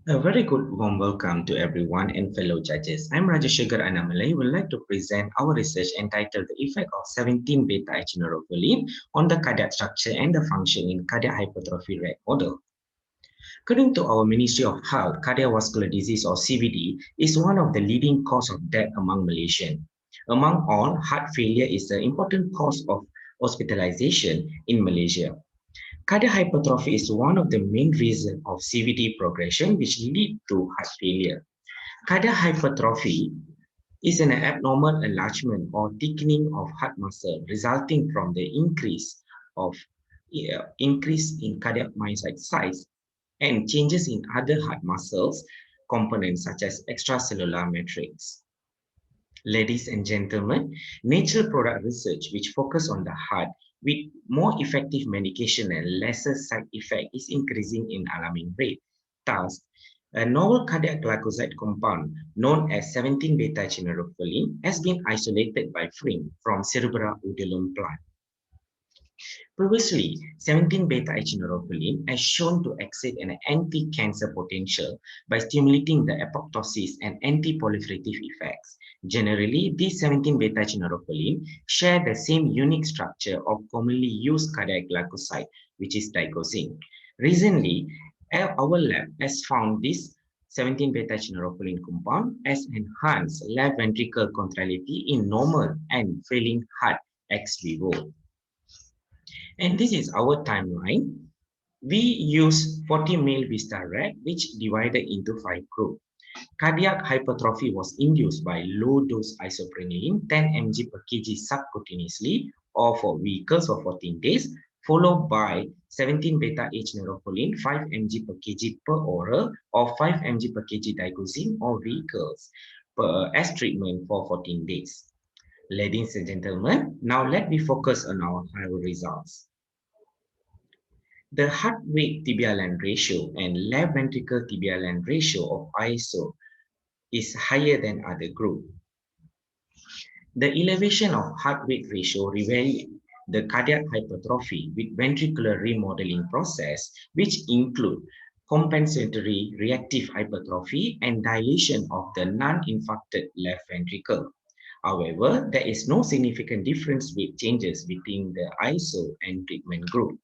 A very good warm welcome to everyone and fellow judges. I'm Rajasegar Anamalley. Would like to present our research entitled The Effect of 17 beta-acidorophyllene on the cardiac structure and the function in cardiac hypertrophy rat model. According to our Ministry of Health, cardiovascular disease or CVD is one of the leading cause of death among Malaysians. Among all, heart failure is the important cause of hospitalization in Malaysia. Cardiac hypertrophy is one of the main reasons of CVD progression which lead to heart failure. Cardiac hypertrophy is an abnormal enlargement or thickening of heart muscle resulting from the increase in cardiac myocyte size and changes in other heart muscles components such as extracellular matrix. Ladies and gentlemen, natural product research which focus on the heart with more effective medication and lesser side effect is increasing in alarming rate. Thus, a novel cardiac glycoside compound known as 17-beta-acidorophyllene has been isolated by FRIM from cerebroudolum plant. Previously, 17-beta-acidorophyllene has shown to exert an anti-cancer potential by stimulating the apoptosis and anti-proliferative effects. Generally, these 17-beta-acidorophyllene share the same unique structure of commonly used cardiac glycoside, which is digoxin. Recently, our lab has found this 17-beta-acidorophyllene compound has enhanced left ventricle contractility in normal and failing heart ex vivo. And this is our timeline. We use 40 male Vista rat, which divided into 5 groups. Cardiac hypertrophy was induced by low-dose isoprenaline 10 mg per kg subcutaneously or for vehicles for 14 days, followed by 17-beta-acidorophyllene 5 mg per kg per oral or 5 mg per kg digoxin or vehicles as treatment for 14 days. Ladies and gentlemen, now let me focus on our results. The heart rate tibial length ratio and left ventricle tibial length ratio of ISO is higher than other group. The elevation of heart rate ratio reveals the cardiac hypertrophy with ventricular remodeling process, which include compensatory reactive hypertrophy and dilation of the non-infarcted left ventricle. However, there is no significant difference with changes between the ISO and treatment group.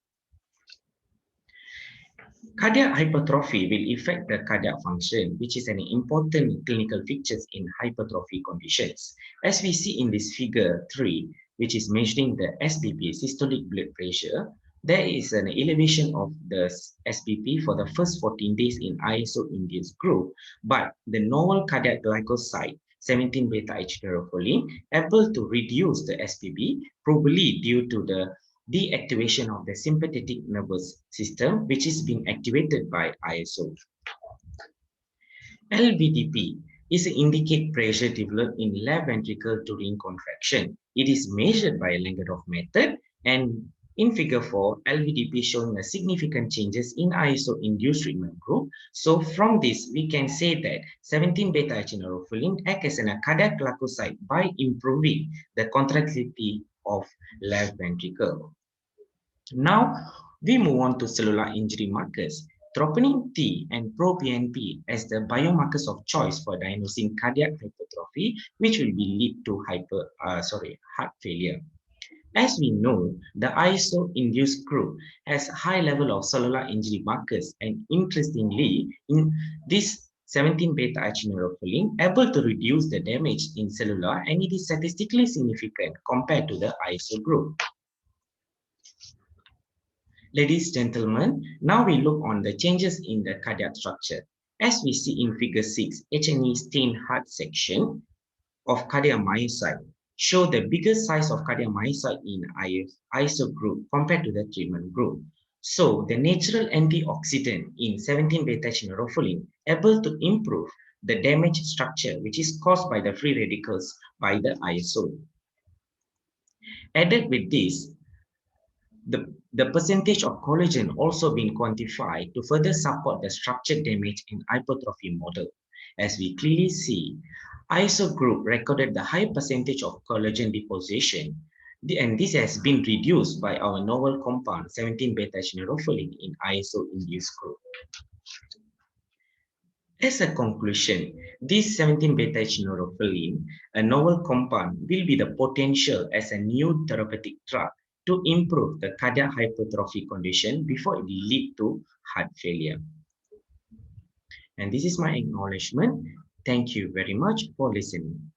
Cardiac hypertrophy will affect the cardiac function, which is an important clinical feature in hypertrophy conditions. As we see in this figure 3, which is measuring the SBP, systolic blood pressure, there is an elevation of the SBP for the first 14 days in ISO-induced group, but the novel cardiac glycoside 17-beta-acidorophyllene able to reduce the SBP, probably due to the deactivation of the sympathetic nervous system, which is being activated by ISO. LVDP is an indicate pressure developed in left ventricle during contraction. It is measured by a Langerhoff method, and in figure 4, LVDP showing a significant changes in ISO-induced treatment group. So from this, we can say that 17-beta-acidorophyllene acts as a cardiac glycoside by improving the contractility of left ventricle. Now, we move on to cellular injury markers. Troponin T and proBNP as the biomarkers of choice for diagnosing cardiac hypertrophy, which will be lead to heart failure. As we know, the ISO-induced group has high level of cellular injury markers, and interestingly, in this 17-beta-acidorophyllene able to reduce the damage in cellular, and it is statistically significant compared to the ISO group. Ladies and gentlemen, now we look on the changes in the cardiac structure. As we see in figure 6, H&E stained heart section of cardiac myocyte show the bigger size of cardiac myocyte in ISO group compared to the treatment group. So the natural antioxidant in 17-beta-acidorophyllene able to improve the damaged structure which is caused by the free radicals by the ISO. Added with this, the percentage of collagen also been quantified to further support the structure damage in hypertrophy model. As we clearly see, ISO group recorded the high percentage of collagen deposition And this has been reduced by our novel compound 17-beta-neuropilin in ISO-induced group. As a conclusion, this 17-beta-neuropilin, a novel compound, will be the potential as a new therapeutic drug to improve the cardiac hypertrophy condition before it leads to heart failure. And this is my acknowledgement. Thank you very much for listening.